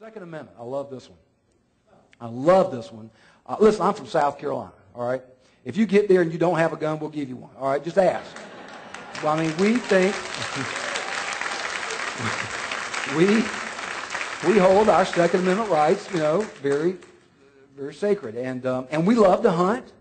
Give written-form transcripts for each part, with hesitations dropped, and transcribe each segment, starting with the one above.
Second Amendment. I love this one. I love this one. Listen, I'm from South Carolina, all right? If you get there and you don't have a gun, we'll give you one, all right? Just ask. Well, I mean, we think, we hold our Second Amendment rights, very, very sacred. And we love to hunt,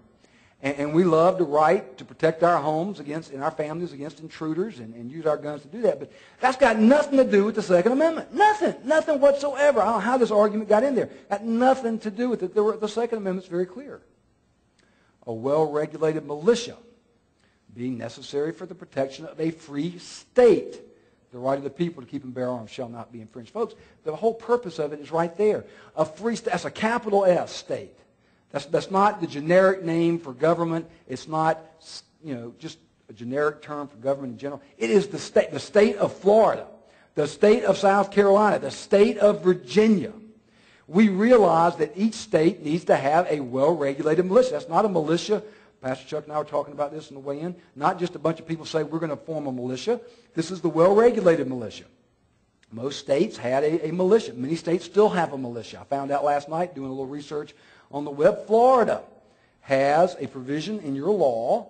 and we love the right to protect our homes and our families against intruders and use our guns to do that. But that's got nothing to do with the Second Amendment. Nothing whatsoever. I don't know how this argument got in there. Got nothing to do with it. The Second Amendment's very clear. A well-regulated militia being necessary for the protection of a free state. The right of the people to keep and bear arms shall not be infringed. Folks, the whole purpose of it is right there. A free state, that's a capital S state. That's not the generic name for government. It's not, just a generic term for government in general. It is the state of Florida, the state of South Carolina, the state of Virginia. We realize that each state needs to have a well-regulated militia. That's not a militia. Pastor Chuck and I were talking about this on the way in. Not just a bunch of people say we're going to form a militia. This is the well-regulated militia. Most states had a militia. Many states still have a militia. I found out last night doing a little research on the web. Florida has a provision in your law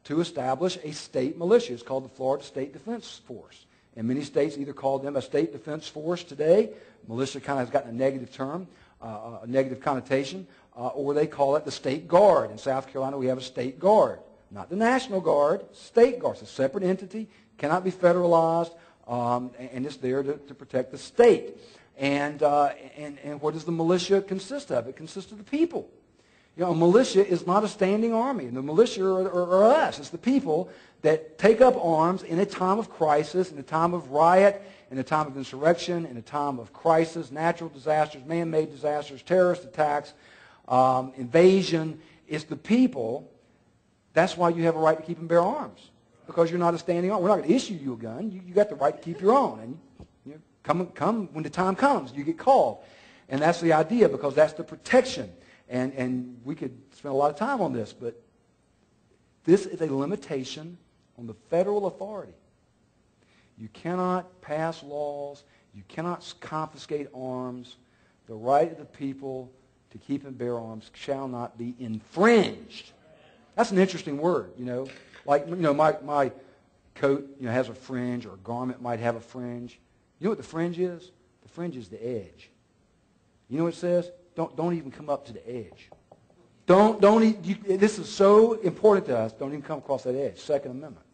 to establish a state militia. It's called the Florida State Defense Force. And many states either call them a state defense force today. Militia kind of has gotten a negative term, a negative connotation. Or they call it the State Guard. In South Carolina, we have a State Guard. Not the National Guard, State Guard. It's a separate entity, cannot be federalized, and it's there to protect the state. And what does the militia consist of? It consists of the people. A militia is not a standing army. The militia are us. It's the people that take up arms in a time of crisis, in a time of riot, in a time of insurrection, in a time of crisis, natural disasters, man-made disasters, terrorist attacks, invasion. It's the people. That's why you have a right to keep and bear arms, because you're not a standing army. We're not going to issue you a gun. You got the right to keep your own. And come when the time comes, you get called. And that's the idea, because that's the protection. And we could spend a lot of time on this, but this is a limitation on the federal authority. You cannot pass laws. You cannot confiscate arms. The right of the people to keep and bear arms shall not be infringed. That's an interesting word, Like, my coat, has a fringe, or a garment might have a fringe. You know what the fringe is? The fringe is the edge. You know what it says? Don't even come up to the edge. This is so important to us. Don't even come across that edge. Second Amendment.